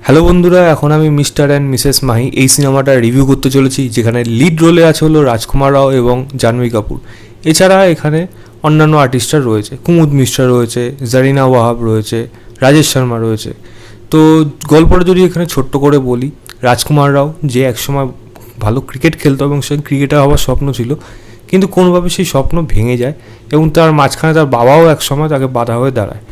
Hello বন্ধুরা, এখন আমি মিস্টার অ্যান্ড মিসেস মাহি এই সিনেমাটা রিভিউ করতে চলেছি, যেখানে লিড রোলে আছে হলো রাজকুমার রাও এবং জাহ্নবী কাপুর। এছাড়া এখানে অন্যান্য আর্টিস্টরা রয়েছে, কুমুদ মিশ্রা রয়েছে, জারিনা ওয়াহাব রয়েছে, রাজেশ শর্মা রয়েছে। তো গল্পটা যদি এখানে ছোট্ট করে বলি, রাজকুমার রাও যে একসময় ভালো ক্রিকেট খেলতো এবং সে ক্রিকেটার হওয়ার স্বপ্ন ছিল, কিন্তু কোনোভাবে সেই স্বপ্ন ভেঙে যায় এবং তার মাঝখানে তার বাবাও একসময় তাকে বাধা হয়ে দাঁড়ায়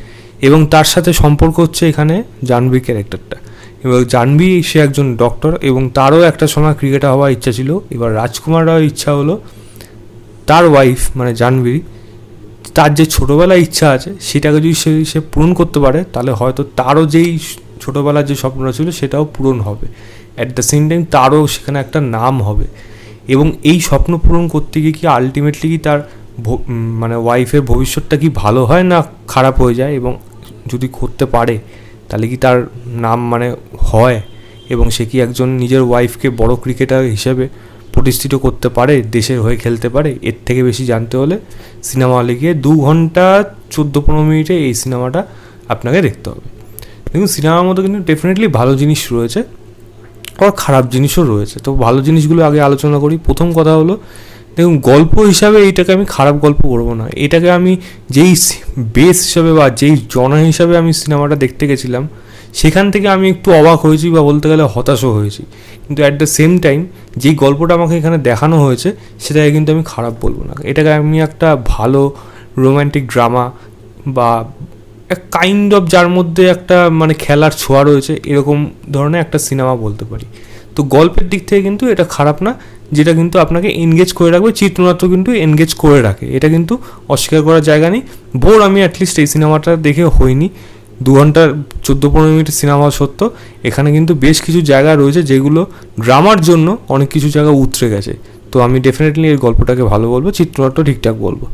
এবং তার সাথে সম্পর্ক হচ্ছে এখানে জাহ্নবী ক্যারেক্টারটা। এবার জাহ্নবী সে একজন ডক্টর এবং তারও একটা সময় ক্রিকেটার হওয়ার ইচ্ছা ছিল। এবার রাজকুমার রাওয়ের ইচ্ছা হলো তার ওয়াইফ মানে জাহ্নবী, তার যে ছোটোবেলায় ইচ্ছা আছে সেটাকে যদি সে পূরণ করতে পারে, তাহলে হয়তো তারও যেই ছোটোবেলার যে স্বপ্নটা ছিল সেটাও পূরণ হবে। অ্যাট দ্য সেম টাইম তারও সেখানে একটা নাম হবে। এবং এই স্বপ্ন পূরণ করতে গিয়ে কি আলটিমেটলি কি তার মানে ওয়াইফের ভবিষ্যৎটা কি ভালো হয় না খারাপ হয়ে যায়, এবং যদি করতে পারে তাহলে কি তার নাম মানে হয়, এবং সে কি একজন নিজের ওয়াইফকে বড় ক্রিকেটার হিসেবে প্রতিষ্ঠিত করতে পারে, দেশের হয়ে খেলতে পারে। এর থেকে বেশি জানতে হলে সিনেমা হলে গিয়ে 2 ঘন্টা 14-15 মিনিটে এই সিনেমাটা আপনাকে দেখতে হবে। দেখুন, সিনেমার মধ্যে কিন্তু ডেফিনেটলি ভালো জিনিস রয়েছে আর খারাপ জিনিসও রয়েছে। তো ভালো জিনিসগুলো আগে আলোচনা করি। প্রথম কথা হলো, দেখুন, গল্প হিসাবে এইটাকে আমি খারাপ গল্প করবো না। এটাকে আমি যেই বেস হিসাবে বা যেই জনা হিসাবে আমি সিনেমাটা দেখতে গেছিলাম, সেখান থেকে আমি একটু অবাক হয়েছি বা বলতে গেলে হতাশও হয়েছি। কিন্তু অ্যাট দ্য সেম টাইম যেই গল্পটা আমাকে এখানে দেখানো হয়েছে সেটাকে কিন্তু আমি খারাপ বলবো না। এটাকে আমি একটা ভালো রোম্যান্টিক ড্রামা বা কাইন্ড অফ যার মধ্যে একটা মানে খেলার ছোঁয়া রয়েছে এরকম ধরনের একটা সিনেমা বলতে পারি। তো গল্পের দিক থেকে কিন্তু এটা খারাপ না, যেটা কিন্তু আপনাকে এনগেজ করে রাখবে। চিত্রনাট্য কিন্তু এনগেজ করে রাখে, এটা কিন্তু অস্বীকার করার জায়গা নেই। বোর আমি অ্যাটলিস্ট এই সিনেমাটা দেখে হইনি। 2 ঘন্টা 14-15 মিনিটের সিনেমা সত্য, এখানে কিন্তু বেশ কিছু জায়গা রয়েছে যেগুলো ড্রামার জন্য অনেক কিছু জায়গা উতরে গেছে। তো আমি ডেফিনেটলি এই গল্পটাকে ভালো বলবো, চিত্রনাট্য ঠিকঠাক বলবো।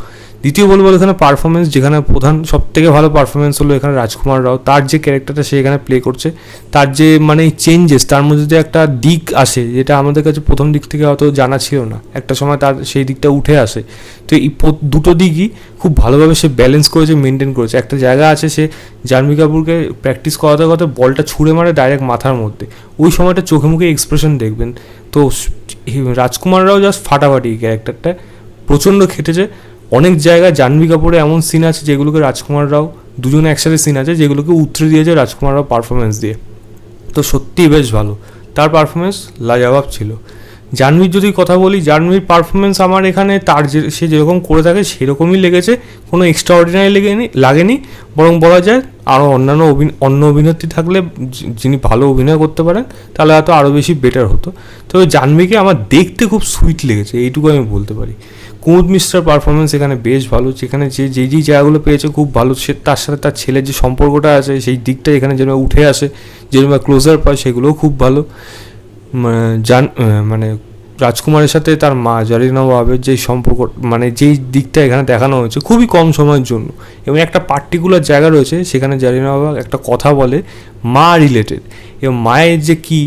দ্বিতীয় বলবো এখানে পারফরমেন্স, যেখানে প্রধান সব থেকে ভালো পারফরমেন্স হলো এখানে রাজকুমার রাও। তার যে ক্যারেক্টারটা সে এখানে প্লে করছে, তার যে মানে চেঞ্জেস, তার মধ্যে যে একটা দিক আসে যেটা আমাদের কাছে প্রথম দিক থেকে হয়তো জানা ছিল না, একটা সময় তার সেই দিকটা উঠে আসে। তো এই দুটো দিকই খুব ভালোভাবে সে ব্যালেন্স করেছে, মেনটেন করেছে। একটা জায়গা আছে, সে জাহ্নবী কাপুরকে প্র্যাকটিস করাতে করাতে বলটা ছুঁড়ে মারে ডাইরেক্ট মাথার মধ্যে, ওই সময়টা চোখে মুখে এক্সপ্রেশন দেখবেন। তো রাজকুমার রাও জাস্ট ফাটাফাটি ক্যারেক্টারটা প্রচণ্ড খেটেছে। অনেক জায়গায় জাহ্নবী কাপুরের এমন সিন আছে যেগুলোকে রাজকুমার রাও, দুজনে একসাথে সিন আছে যেগুলোকে উতরে দিয়েছে রাজকুমার রাও পারফরমেন্স দিয়ে। তো সত্যিই বেশ ভালো, তার পারফরমেন্স লাজবাব ছিল। জাহ্নবীর যদি কথা বলি, জাহ্নবীর পারফরমেন্স আমার এখানে তার সে যেরকম করে থাকে সেরকমই লেগেছে, কোনো এক্সট্রা অর্ডিনারি লাগেনি। বরং বলা যায় আরও অন্য অভিনেত্রী থাকলে যিনি ভালো অভিনয় করতে পারেন তাহলে হয়তো আরও বেশি বেটার হতো। তবে জাহ্নবীকে আমার দেখতে খুব সুইট লেগেছে, এইটুকু আমি বলতে পারি। কুমুদ মিশ্রার পারফরমেন্স এখানে বেশ ভালো, যেখানে যেই জায়গাগুলো পেয়েছে খুব ভালো। সে তার সাথে তার ছেলের যে সম্পর্কটা আছে সেই দিকটা এখানে যেরকম উঠে আসে, যেরকম ক্লোজার পায়, সেগুলোও খুব ভালো। মানে রাজকুমারের সাথে তার মা জারিনা ওয়াহাবের যেই সম্পর্ক, মানে যেই দিকটা এখানে দেখানো হয়েছে খুবই কম সময়ের জন্য, এবং একটা পার্টিকুলার জায়গা রয়েছে সেখানে জারিনা ওয়াহাব একটা কথা বলে মা রিলেটেড, এবং মায়ের যে কী,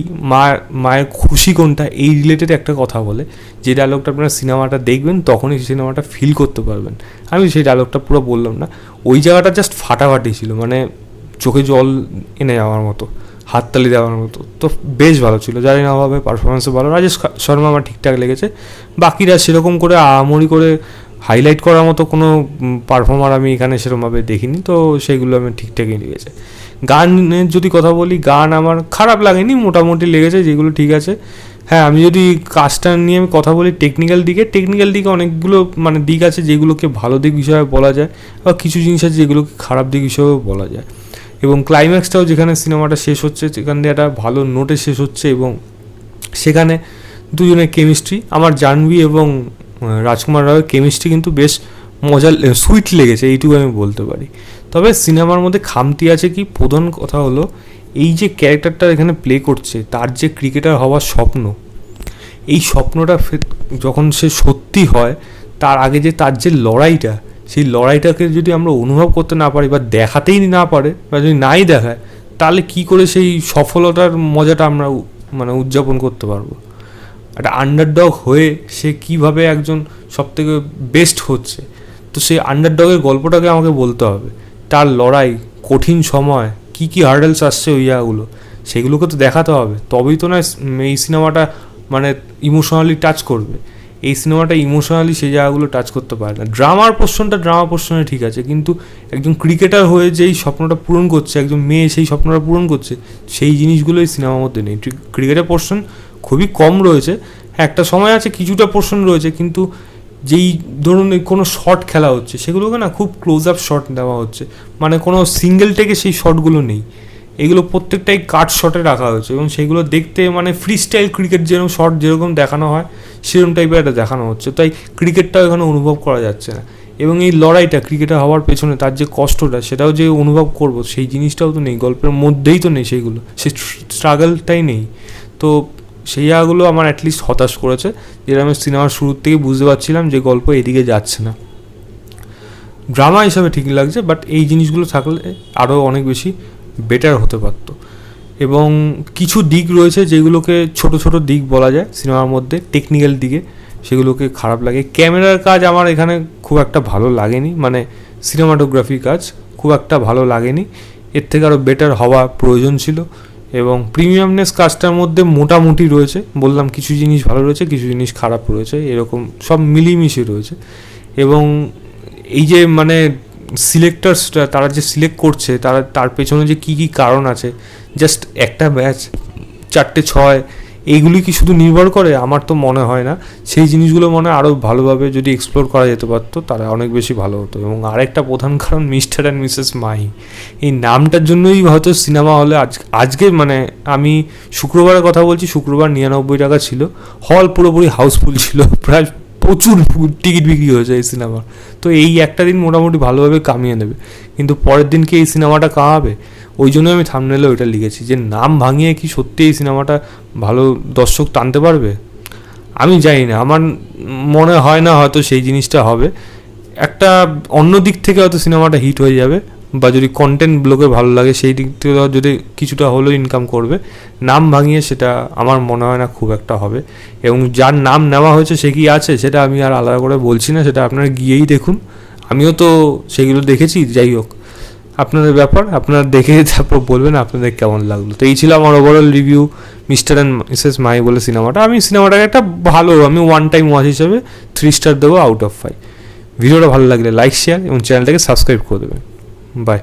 মায়ের খুশি কোনটা, এই রিলেটেড একটা কথা বলে। যে ডায়লগটা আপনারা সিনেমাটা দেখবেন তখনই সিনেমাটা ফিল করতে পারবেন। আমি সেই ডায়লগটা পুরো বললাম না, ওই জায়গাটা জাস্ট ফাটাফাটি ছিল, মানে চোখে জল এনে যাওয়ার মতো, হাততালি দেওয়ার মতো। তো বেশ ভালো ছিল, জানি না হবে পারফরমেন্সও ভালো। রাজেশ শর্মা আমার ঠিকঠাক লেগেছে। বাকিরা সেরকম করে আহামরি করে হাইলাইট করার মতো কোনো পারফর্মার আমি এখানে সেরকমভাবে দেখিনি, তো সেগুলো আমি ঠিকঠাকই লেগেছে। গানের যদি কথা বলি, গান আমার খারাপ লাগেনি, মোটামুটি লেগেছে, যেগুলো ঠিক আছে। হ্যাঁ, আমি যদি কাজটা নিয়ে আমি কথা বলি টেকনিক্যাল দিকে অনেকগুলো মানে দিক আছে যেগুলোকে ভালো দিক হিসাবে বলা যায়, বা কিছু জিনিস আছে যেগুলোকে খারাপ দিক হিসেবেও বলা যায়। এবং ক্লাইম্যাক্সটাও যেখানে সিনেমাটা শেষ হচ্ছে সেখান দিয়ে একটা ভালো নোটে শেষ হচ্ছে, এবং সেখানে দুজনের কেমিস্ট্রি, আমার জাহ্নবী এবং রাজকুমার রাওয়ের কেমিস্ট্রি কিন্তু বেশ মজার, সুইট লেগেছে, এইটুকু আমি বলতে পারি। তবে সিনেমার মধ্যে খামতি আছে কি, প্রধান কথা হলো এই যে ক্যারেক্টারটা এখানে প্লে করছে, তার যে ক্রিকেটার হওয়ার স্বপ্ন, এই স্বপ্নটা যখন সে সত্যি হয়, তার আগে যে তার যে লড়াইটা, সেই লড়াইটাকে যদি আমরা অনুভব করতে না পারি বা দেখাতেই না পারে বা যদি নাই দেখায়, তাহলে কি করে সেই সফলতার মজাটা আমরা মানে উদযাপন করতে পারবো। একটা আন্ডারডগ হয়ে সে কিভাবে একজন সবথেকে বেস্ট হচ্ছে, তো সেই আন্ডারডগের গল্পটাকে আমাকে বলতে হবে। তার লড়াই, কঠিন সময়, কি হার্ডেলস আসছে ওই জায়গাগুলো, সেগুলোকে তো দেখাতে হবে, তবেই তো না এই সিনেমাটা মানে ইমোশনালি টাচ করবে। এই সিনেমাটা ইমোশনালি সেই জায়গাগুলো টাচ করতে পারে না। ড্রামা পোর্শনে ঠিক আছে, কিন্তু একজন ক্রিকেটার হয়ে যেই স্বপ্নটা পূরণ করছে, একজন মেয়ে সেই স্বপ্নটা পূরণ করছে, সেই জিনিসগুলো এই সিনেমার মধ্যে নেই। ক্রিকেটের পোর্শন খুবই কম রয়েছে, একটা সময় আছে কিছুটা পোর্শন রয়েছে, কিন্তু যেই ধরুন কোনো শট খেলা হচ্ছে সেগুলোকে না খুব ক্লোজ আপ শট দেওয়া হচ্ছে, মানে কোনো সিঙ্গেল টেকে সেই শটগুলো নেই, এগুলো প্রত্যেকটাই কাট শটে রাখা হয়েছে এবং সেগুলো দেখতে মানে ফ্রি স্টাইল ক্রিকেট যেরকম শট যেরকম দেখানো হয় সেরকম টাইপের একটা দেখানো হচ্ছে, তাই ক্রিকেটটাও এখানে অনুভব করা যাচ্ছে না। এবং এই লড়াইটা ক্রিকেটার হওয়ার পেছনে তার যে কষ্টটা সেটাও যে অনুভব করব সেই জিনিসটাও তো নেই, গল্পের মধ্যেই তো নেই সেইগুলো, সেই স্ট্রাগলটাই নেই। তো সেই জায়গাগুলো আমার অ্যাটলিস্ট হতাশ করেছে, যেটা আমি সিনেমার শুরুর থেকে বুঝতে পারছিলাম যে গল্প এদিকে যাচ্ছে না। ড্রামা হিসাবে ঠিক লাগছে, বাট এই জিনিসগুলো থাকলে আরও অনেক বেশি বেটার হতে পারত। এবং কিছু দিক রয়েছে যেগুলোকে ছোট ছোট দিক বলা যায় সিনেমার মধ্যে, টেকনিক্যাল দিকে সেগুলোকে খারাপ লাগে। ক্যামেরার কাজ আমার এখানে খুব একটা ভালো লাগেনি, মানে সিনেমাটোগ্রাফির কাজ খুব একটা ভালো লাগেনি, এর থেকে আরও বেটার হওয়া প্রয়োজন ছিল। এবং প্রিমিয়ামনেস কাজটার মধ্যে মোটামুটি রয়েছে, বললাম কিছু জিনিস ভালো রয়েছে কিছু জিনিস খারাপ রয়েছে, এরকম সব মিলিয়ে রয়েছে। এবং এই যে মানে সিলেক্টার্সটা তারা যে সিলেক্ট করছে তার পেছনে যে কী কী কারণ আছে, জাস্ট একটা ম্যাচ 4-6 এইগুলি কি শুধু নির্ভর করে? আমার তো মনে হয় না। সেই জিনিসগুলো মনে আরও ভালোভাবে যদি এক্সপ্লোর করা যেতে পারতো তারা অনেক বেশি ভালো হতো। এবং আরেকটা প্রধান কারণ মিস্টার অ্যান্ড মিসেস মাহি, এই নামটার জন্যই হয়তো সিনেমা হলে আজকে মানে আমি শুক্রবারের কথা বলছি, শুক্রবার 99 টাকা ছিল, হল পুরোপুরি হাউসফুল ছিল, প্রায় প্রচুর টিকিট বিক্রি হয়েছে এই সিনেমার। তো এই একটা দিন মোটামুটি ভালোভাবে কামিয়ে নেবে, কিন্তু পরের দিনকে এই সিনেমাটা কামাবে। ওই জন্য আমি থাম্বনেলে ওইটা লিখেছি যে নাম ভাঙিয়ে কি সত্যি এই সিনেমাটা ভালো দর্শক টানতে পারবে? আমি জানি না, আমার মনে হয় না হয়তো সেই জিনিসটা হবে। একটা অন্য দিক থেকে হয়তো সিনেমাটা হিট হয়ে যাবে, বা যদি কন্টেন্ট লোকের ভালো লাগে সেই দিক থেকে যদি কিছুটা হলেও ইনকাম করবে। নাম ভাঙিয়ে সেটা আমার মনে হয় না খুব একটা হবে। এবং যার নাম নেওয়া হয়েছে সে কি আছে সেটা আমি আর আলাদা করে বলছি না, সেটা আপনারা গিয়েই দেখুন, আমিও তো সেগুলো দেখেছি। যাই হোক, আপনাদের ব্যাপার, আপনারা দেখে তারপর বলবেন আপনাদের কেমন লাগলো। তো এই ছিল আমার overall review mister and Mrs Mahi বলে সিনেমাটা। আমি সিনেমাটাকে একটা ভালো, আমি ওয়ান টাইম ওয়াচ হিসেবে 3 স্টার দেবো আউট অফ 5। ভিডিওটা ভালো লাগলে লাইক শেয়ার এবং চ্যানেলটাকে সাবস্ক্রাইব করে দেবেন। বাই।